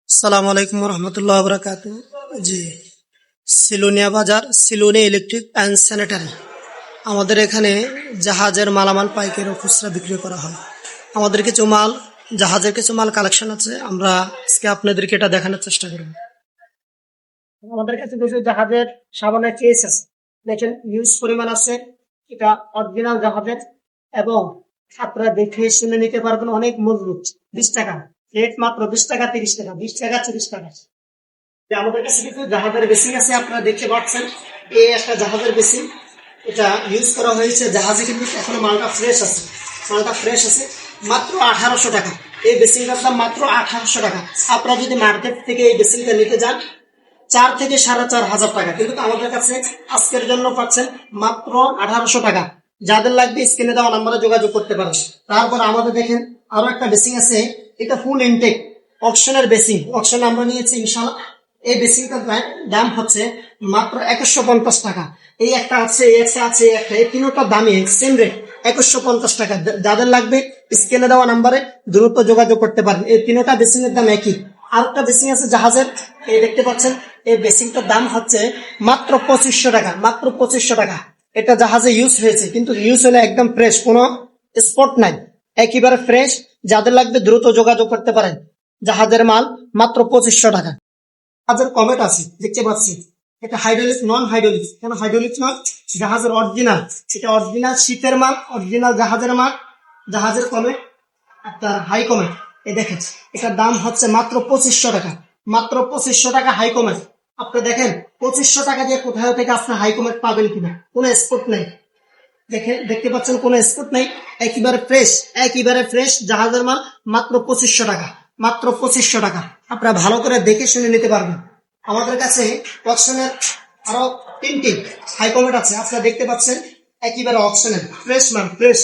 আসসালামু আলাইকুম রহমতুল্লাহ বরকাত। জি, সিলোনিয়া বাজার, সিলোনি ইলেকট্রিক অ্যান্ড স্যানিটারি। আমাদের এখানে জাহাজের মালামাল পাইকারি ও খুচরা বিক্রি করা হয়। আমাদের কিছু মাল, জাহাজের কিছু মাল কালেকশন আছে, আমরা আজকে আপনাদেরকে এটা দেখানোর চেষ্টা করব। আমাদের কাছে কিছু জাহাজের সাবানের কেস আছে, দেখেন ইউজ পরিমাণ আছে। এটা অরিজিনাল জাহাজের এবং আপনারা দেখে শুনে নিতে পারবেন, অনেক মজবুত। 20 টাকা রেট, মাত্র 20 টাকা, 30 টাকা, 20 টাকা, 30 টাকা। আমাদের কাছে কিন্তু জাহাজের বেসিন আছে, আপনারা দেখতে পাচ্ছেন। এই একটা জাহাজের বেসিন, এটা ইউজ করা হয়েছে জাহাজে, কিন্তু এখনো মালটা ফ্রেশ আছে। মালটা ফ্রেশ আছে, মাত্র 1800 টাকা। এই বেসিনটার দাম মাত্র 1800 টাকা। আপনারা যদি মার্কেট থেকে এই বেসিনটা নিতে যান 4 থেকে 4500 টাকা, কিন্তু আমাদের কাছে আজকের জন্য পাচ্ছেন মাত্র 1800 টাকা। যাদের লাগবে স্ক্রিনে দেওয়া নাম্বারে যোগাযোগ করতে পারেন। তারপর আমাদের দেখেন আরো একটা বেসিং আছে, এটা ফুল ইনটেক অপশনের বেসিং। অপশন আমরা নিয়েছি ইনশাআল্লাহ। এই বেসিংটার দাম হচ্ছে মাত্র 2150 টাকা। এই একটা আছে, এই একটা আছে, এই একটা, এই তিনটার দামই সেম রেট, 2150 টাকা। যাদের লাগবে স্ক্রিনে দেওয়া নাম্বারে দ্রুত যোগাযোগ করতে পারেন। এই তিনটা বেসিং এর দাম একই। আর একটা বেসিং আছে জাহাজের, এই দেখতে পাচ্ছেন। এই বেসিংটার দাম হচ্ছে মাত্র 2500 টাকা, মাত্র 2500 টাকা। এটা জাহাজে ইউজ হয়েছে, কিন্তু ইউজ হলে একদম ফ্রেশ, কোনো স্পট নাই, একেবারে ফ্রেশ। যাদের লাগবে দ্রুত যোগাযোগ করতে পারেন। জাহাজের মাল মাত্র 2500 টাকা। জাহাজের কমেট আছে, দেখতে পাচ্ছি। এটা হাইড্রোলিক, নন হাইড্রোলিক। কেন হাইড্রোলিক নন? জাহাজের অরিজিনাল, এটা অরিজিনাল শীতের মাল, অরিজিনাল জাহাজের মাল। জাহাজের কমেট, একটা হাই কমেট, এই দেখেন। এটার দাম হচ্ছে মাত্র 2500 টাকা, মাত্র 2500 টাকা হাই কমেট। আপনি দেখেন 2500 টাকা দিয়ে কোথাও থেকে আপনি হাই কমেট পাবেন কিনা, কোনো স্পট নেই। দেখে দেখতে পাচ্ছেন, কোনো স্পট নেই, একেবারে ফ্রেশ, একেবারে ফ্রেশ জাহাজের মাল। মাত্র 2500 টাকা, মাত্র 2500 টাকা। আপনারা ভালো করে দেখে শুনে নিতে পারবেন। আমাদের কাছে অপশনের আরো 3টি হাই কমেট আছে, আপনারা দেখতে পাচ্ছেন। একেবারে অপশনের ফ্রেশ মাল, ফ্রেশ।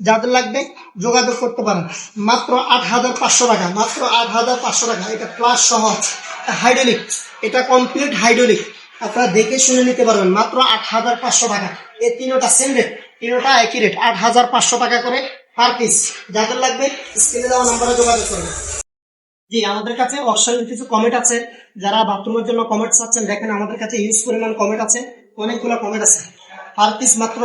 যাদের লাগবে যোগাযোগ করতে পারেন। মাত্র 8500 টাকা, মাত্র 8500 টাকা। এটা প্লাস সহ হাইড্রোলিক, এটা কমপ্লিট হাইড্রোলিক। আপনারা দেখে শুনে নিতে পারবেন মাত্র 8500 টাকা। এই তিনটা সেম রেট, তিনটা একই রেট, 8500 টাকা করে পার পিস। যাদের লাগবে স্ক্রিনে দেওয়া নাম্বারে যোগাযোগ করবেন। জি, আমাদের কাছে অপশনের কিছু কমেট আছে। যারা বাথরুমের জন্য কমেট চাচ্ছেন, দেখেন আমাদের কাছে ইউজ পরিমাণ কমেট আছে, অনেকগুলো কমেট আছে। পার পিস মাত্র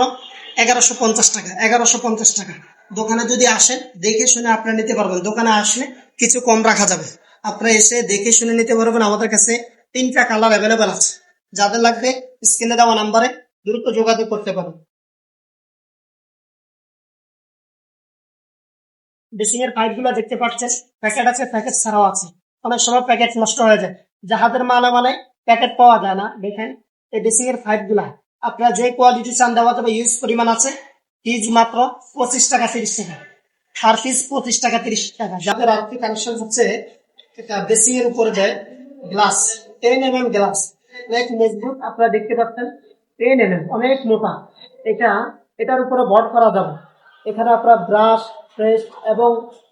1150 টাকা, 1150 টাকা। দোকানে যদি আসেন দেখে শুনে আপনারা নিতে পারবেন। দোকানে আসলে কিছু কম রাখা যাবে, আপনারা এসে দেখে শুনে নিতে পারবেন। আমাদের কাছে 3টা কালার অ্যাভেলেবেল আছে। যাদের লাগবে স্ক্রিনে দেওয়া নাম্বারে দ্রুত যোগাযোগ করতে পারেন। বেসিং এর পাইপ গুলো দেখতে পাচ্ছেন, প্যাকেট আছে, প্যাকেট ছাড়াও আছে। অনেক সময় প্যাকেট নষ্ট হয়ে যায়, জাহাজের মালামালে প্যাকেট পাওয়া যায় না। দেখেন এই বেসিং এর পাইপ গুলা, আপনারা যে কোয়ালিটি চান দেওয়া যাবে। ইউজ পরিমাণ আছে, পিস মাত্র 25 টাকা, 30 টাকা। পার পিস 25 টাকা, 30 টাকা। যাদের আরেকটি কানেকশন হচ্ছে, এটা বেসিং এর উপরে দেয় গ্লাস, 10 mm গ্লাস, অনেক মজবুত। আপনারা দেখতে পাচ্ছেন 10 mm, অনেক মোটা। এটা, এটার উপরে বট করা যাবে। এখানে আপনার ব্রাশ, ফ্রেশ এবং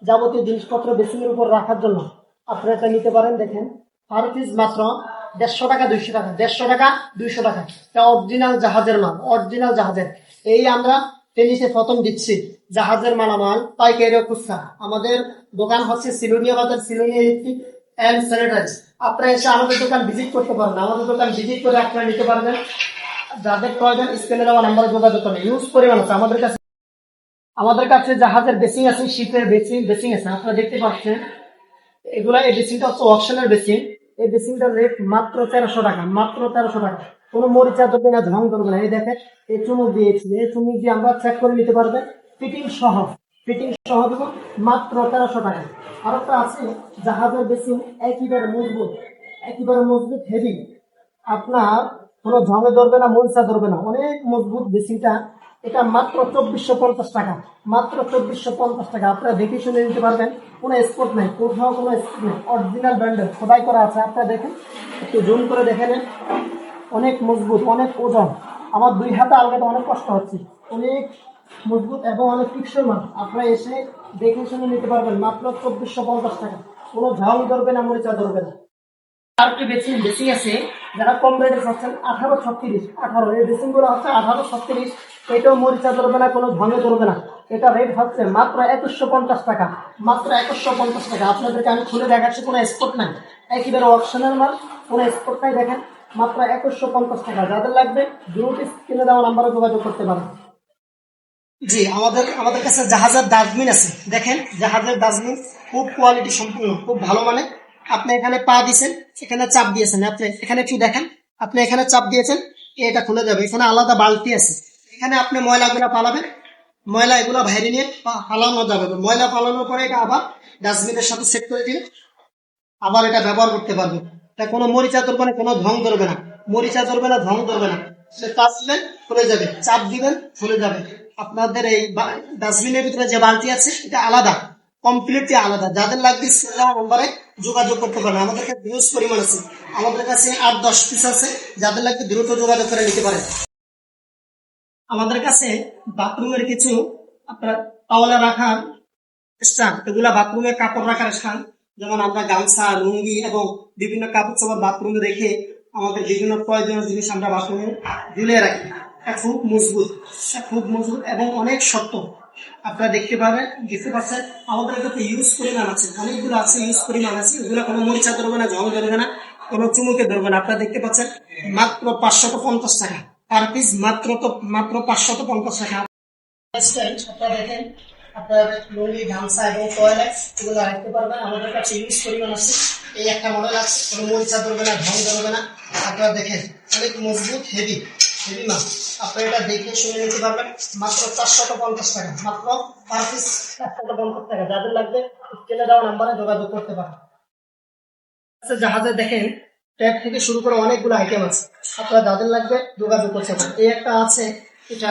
যাবতীয় জিনিসপত্র বেসিনের উপর রাখার জন্য আপনারা এটা নিতে পারেন। দেখেন পার পিস মাত্র 150 টাকা, 200 টাকা, 150 টাকা, 200 টাকা। এটা অরিজিনাল জাহাজের মাল, অরিজিনাল জাহাজের। এই আমরা টেনিসে প্রথম দিচ্ছি জাহাজের মালামাল পাইকারি ও খুচরা। আমাদের দোকান হচ্ছে সিলোনিয়া বাজার, সিলোনিয়া ইলেকট্রিক অ্যান্ড স্যানিটারি। আপনারা এসে আমাদের দোকান ভিজিট করতে পারেন, আমাদের দোকান ভিজিট করে আপনারা নিতে পারবেন। যাদের প্রয়োজন স্ক্রিনে দেওয়া নাম্বারে যোগাযোগ করেন। ইউজ পরিমাণ আছে আমাদের কাছে জাহাজের বেসিং আছে, শীতের বেসিং আছে, আপনারা দেখতে পাচ্ছেন। এগুলা, এই বেসিংটা হচ্ছে অপশনের বেসিং। এই বেসিংটার রেট মাত্র 1300 টাকা, মাত্র 1300 টাকা। কোনো মরিচা ধরবে না, ঝং করবে না। এই দেখেন এই চুমুক দিয়েছি, এই চুমুক দিয়ে আমরা চেক করে নিতে পারবেন। ফিটিং সহ, ফিটিং সহ দেবো মাত্র 1300 টাকা। আর একটা আছে জাহাজের বেসিং, একেবারে মজবুত, একেবারে মজবুত, হেভি। আপনার কোনো ঝঙে ধরবে না, মরিচা ধরবে না, অনেক মজবুত বেসিংটা। এটা মাত্র 2450 টাকা, মাত্র 2450 টাকা। আপনারা দেখে শুনে নিতে পারবেন, কোনো স্পট নেই, কোথাও কোনো স্পট নেই, অরিজিনাল ব্র্যান্ডের খোদাই করা আছে। আপনারা দেখেন, একটু জুম করে দেখে নেন। অনেক মজবুত, অনেক ওজন। আমার 2 হাতে আলগাতে অনেক কষ্ট হচ্ছে। অনেক মজবুত এবং অনেক টিকসই মাল। আপনারা এসে দেখে শুনে নিতে পারবেন মাত্র 2450 টাকা। কোনো ঝাল ধরবে না, মরিচা ধরবে না। আরেকটি বেসিং আছে, যারা কম রেটে পাচ্ছেন 1836, 18। এই বেসিং গুলো হচ্ছে 1836। এটাও মরিচা ধরবে না, কোনো ভঙ্গে ধরবে না। এটা রেট হচ্ছে মাত্র 2150 টাকা। মাত্র 2150 টাকা। আপনাদেরকে আমি খুলে দেখাচ্ছি, কোনো স্পট নাই, একেবারে অপশনাল মাল, কোনো স্পট নাই। দেখেন মাত্র 2150 টাকা। যাদের লাগবে দ্রুত স্ক্রিনে দেওয়া নাম্বারে যোগাযোগ করতে পারেন। জি, আমাদের কাছে জাহাজের ডাস্টবিন আছে। দেখেন জাহাজের ডাস্টবিন খুব কোয়ালিটি সম্পূর্ণ, খুব ভালো মানে। আপনি এখানে পা দিয়েছেন, এখানে চাপ দিয়েছেন, আপনি এখানে একটু দেখেন, আপনি এখানে চাপ দিয়েছেন, এটা খুলে যাবে। এখানে আলাদা বালতি আছে, এখানে আপনি ময়লাগুলো পালাবেন, ময়লা এগুলো বাইরে নিয়ে পালানো যাবে। ময়লা পালানোর পরে এটা আবার ডাস্টবিনের সাথে সেট করে দিয়ে আবার এটা ব্যবহার করতে পারবে। এটা কোনো মরিচা ধরবে না, কোনো ঢং ধরবে না, মরিচা ধরবে না, ঢং ধরবে না। সে চাপ দিবেন খুলে যাবে, চাপ দিবেন খুলে যাবে। আপনাদের এই ডাস্টবিনের ভিতরে যে বালতি আছে এটা আলাদা, কমপ্লিটলি আলাদা। যাদের লাগবে নম্বরে যোগাযোগ করতে পারেন। আমাদের কাছে হিউজ পরিমাণ আছে, আমাদের কাছে 8-10 পিস আছে। যাদের লাগবে দ্রুত যোগাযোগ করে নিতে পারেন। আমাদের কাছে বাথরুমের কিছু আপনার তাওয়ালে রাখার স্থান, এগুলা বাথরুমে কাপড় রাখার স্থান। যেমন আমরা গামছা, লুঙ্গি এবং বিভিন্ন কাপড় চোপড় বাথরুমে রেখে আমাদের বিভিন্ন প্রয়োজনীয় জিনিস আমরা বাথরুমে ঝুলিয়ে রাখি। এটা খুব মজবুত, খুব মজবুত এবং অনেক শক্ত। আপনারা দেখতে পাচ্ছেন আমাদের কাছে ইউজ পরিমাণ আছে, অনেকগুলো আছে, ইউজ পরিমাণ আছে। এগুলো কোনো মরিচা ধরবে না, জং ধরবে না, কোনো চুমুকে ধরবে না। আপনারা দেখতে পাচ্ছেন মাত্র 550 টাকা পার পিস, মাত্র 550 টাকা। আপনারা দেখেন, আপনার লুঙ্গি, গামছা এবং টয়লেট এগুলো রাখতে পারবেন। আমাদের কাছে ইউজ পরিমাণ আছে। এই একটা মডেল আছে, কোনো মরিচা ধরবে না, ঢং ধরবে না। আপনারা দেখেন অনেক মজবুত, হেভি মাল। আপনারা এটা দেখে শুনে নিতে পারবেন। মাত্র 450 টাকা, মাত্র পার পিস 450 টাকা। যাদের লাগবে স্ক্রিনে দেওয়া নাম্বারে যোগাযোগ করতে পারেন। জাহাজে দেখেন ট্যাপ থেকে শুরু করে অনেকগুলো আইটেম আছে, আপনারা যাদের লাগবে যোগাযোগ করতে পারেন। এই একটা আছে, এটা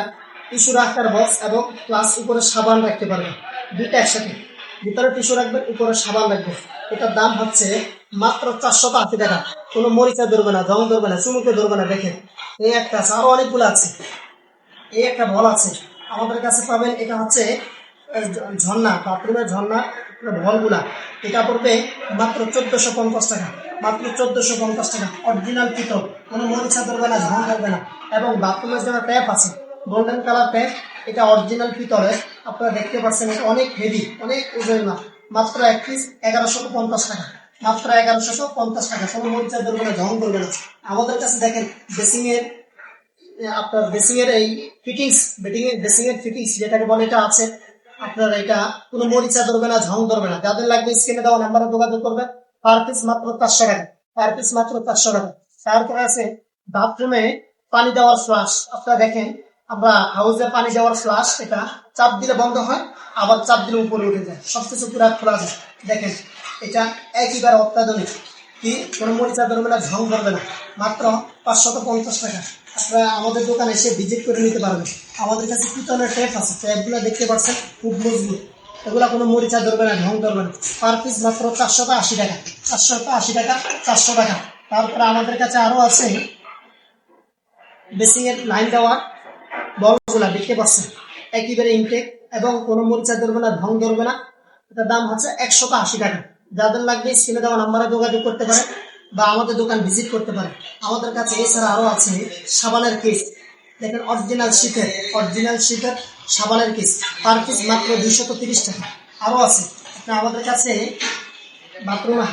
টিস্যু রাখার বক্স এবং প্লাস উপরে সাবান রাখতে পারবেন, দুইটা একসাথে। ভিতরে টিস্যু রাখবেন, উপরে সাবান রাখবেন। এটার দাম হচ্ছে মাত্র 480 টাকা। কোনো মরিচা ধরবে না, জং ধরবে না, চুমুকে ধরবে না। দেখেন এই একটা আছে, আরো অনেকগুলো আছে। এই একটা বল আছে আমাদের কাছে পাবেন, এটা হচ্ছে ঝর্ণা, বাথরুমের ঝর্ণা বলগুলা। এটা পড়বে মাত্র 1450 টাকা, মাত্র 1450 টাকা। অরিজিনাল পিতল, কোনো মরিচা ধরবে না, ঝং ধরবে না। এবং বাথরুমের যে ট্যাপ আছে গোল্ডেন কালার ট্যাপ, এটা অরিজিনাল পিতলের। আপনারা দেখতে পাচ্ছেন এটা অনেক হেভি, অনেক ওজন। মাত্র এক পিস 1150 টাকা, মাত্র 1150 টাকা। কোনো মরিচা ধরবে না, ঝং ধরবে না। আমাদের কাছে দেখেন বেসিং এর, আপনার বেসিং এর এই ফিটিংস, বেসিং এর ফিটিংস যেটাকে বলে, এটা আছে। আপনার এটা কোনো মরিচা ধরবে না, ঝং ধরবে না। যাদের লাগবে স্ক্রিনে দেওয়া নাম্বারে যোগাযোগ করবে। পার পিস মাত্র 400 টাকা, পার পিস মাত্র 400 টাকা। তারপরে আছে বাথরুমে পানি দেওয়ার ফ্লাশ। আপনারা দেখেন আমরা হাউসে পানি দেওয়ার ফ্লাশ, এটা চাপ দিলে বন্ধ হয়, আবার চাপ দিলে উপরে উঠে যায়, সবকিছু পুরো খোলা যায়। দেখেন এটা একেবারে অত্যাধুনিক, কি কোনো মরিচা ধরবে না, ঝং ধরবে না। মাত্র 550 টাকা। আপনারা আমাদের দোকানে এসে ভিজিট করে নিতে পারবেন। আমাদের কাছে পিতলের ট্যাপ আছে, ট্যাপগুলো দেখতে পাচ্ছেন খুব মজবুত। এগুলা কোনো মরিচা ধরবে না, ঢং ধরবে না। পার পিস মাত্র 480 টাকা, 480 টাকা, 400 টাকা। তারপরে আমাদের কাছে আরো আছে বেসিং এর লাইন দেওয়ার বলগুলা, দেখতে পাচ্ছেন একেবারে ইনটেক এবং কোনো মরিচা ধরবে না, ঢং ধরবে না। এটার দাম হচ্ছে 180 টাকা। যাদের লাগবে স্ক্রিনে দেওয়া নাম্বারে যোগাযোগ করতে পারে বা আমাদের দোকান ভিজিট করতে পারে। আমাদের কাছে এছাড়া আরো আছে সাবানের কেস। দেখেন অরিজিনাল শীতের সাবানের কেস, পার পিস মাত্র 230 টাকা। আরো আছে আমাদের কাছে বাথরুমে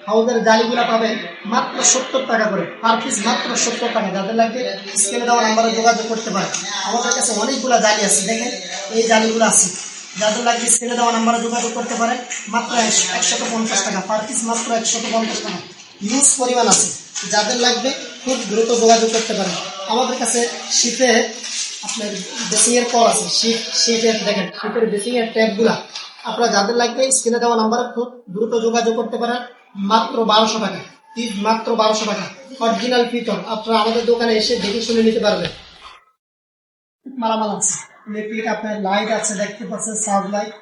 হাউজের জালিগুলা পাবেন মাত্র 70 টাকা করে, পার পিস মাত্র 70 টাকা। যাদের লাগবে স্ক্রিনে দেওয়া নাম্বারে যোগাযোগ করতে পারে। আমাদের কাছে অনেকগুলো জালি আছে, দেখেন এই জালিগুলো আছে। যাদের লাগবে স্ক্রিনে দেওয়া নাম্বারে যোগাযোগ করতে পারে। মাত্র 150 টাকা, পার পিস মাত্র 150 টাকা। হিউজ পরিমাণ আছে, যাদের লাগবে খুব দ্রুত যোগাযোগ করতে পারেন। আমাদের কাছে শীতের আপনার বেসিং এর কল আছে, শীতের দেখেন শীতের বেসিং এর ট্যাপ গুলা। আপনারা যাদের লাগবে স্ক্রিনে দেওয়া নাম্বারে খুব দ্রুত যোগাযোগ করতে পারেন। মাত্র 1200 টাকা, মাত্র 1200 টাকা। অরিজিনাল পিতল, আপনারা আমাদের দোকানে এসে দেখে শুনে নিতে পারবেন। মালামাল আছে, ইলেকট্রিক আপনার লাইট আছে, দেখতে পাচ্ছেন সার্ভ লাইট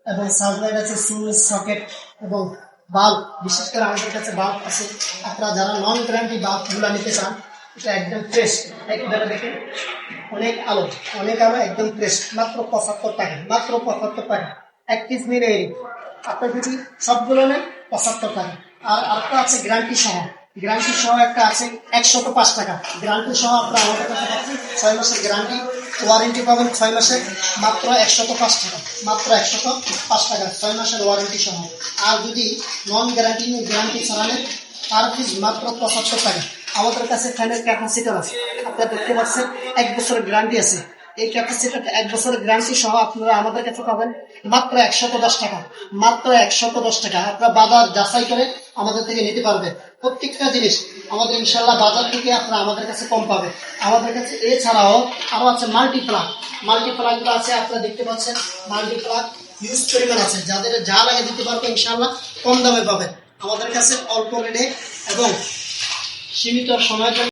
এবং সার্ভ লাইট আছে, সুইচ, সকেট এবং বাল্ব। বিশেষ করে আমাদের কাছে বাল্ব আছে। আপনারা যারা নন গ্যারান্টি বাল্ব গুলা নিতে চান, এটা একদম ফ্রেশ, একবারে দেখেন অনেক আলো, একদম ফ্রেশ। মাত্র 75 টাকা, মাত্র 75 টাকা। এক পিস নিলে এই আপনার যদি সবগুলো নেন 75 টাকা। আর আরেকটা আছে গ্যারান্টি সহ একটা আছে 105 টাকা। গ্যারান্টি সহ আপনারা আমাদের কাছে পাচ্ছেন 6 মাসের গ্যারান্টি ওয়ারেন্টি পাবেন 6 মাসের মাত্র 105 টাকা, মাত্র 105 টাকা 6 মাসের ওয়ারেন্টি সহ। আর যদি নন গ্যারান্টি ছাড়া নেন তার ফিস মাত্র 75 টাকা। আমাদের কাছে ফ্যানের ক্যাপাসিটার আছে, আপনারা দেখতে পাচ্ছেন 1 বছরের গ্যারান্টি আছে। এই ক্যাপাসিটারটা 1 বছরের গ্যারান্টি সহ আপনারা আমাদের কাছে পাবেন মাত্র 110 টাকা, মাত্র 110 টাকা। আপনারা বাজার যাচাই করে আমাদের থেকে নিতে পারবেন। প্রত্যেকটা জিনিস আমাদের ইনশাল্লাহ বাজার থেকে আপনারা আমাদের কাছে কম পাবেন। আমাদের কাছে এছাড়াও আরো আছে মাল্টিপ্লাগ গুলো আছে, আপনারা দেখতে পাচ্ছেন মাল্টিপ্লাগ ইউজ পরিমাণ আছে, যাদের যা লাগে দিতে পারবে ইনশাল্লাহ কম দামে পাবেন আমাদের কাছে অল্প রেটে এবং সীমিত সময়ের জন্য।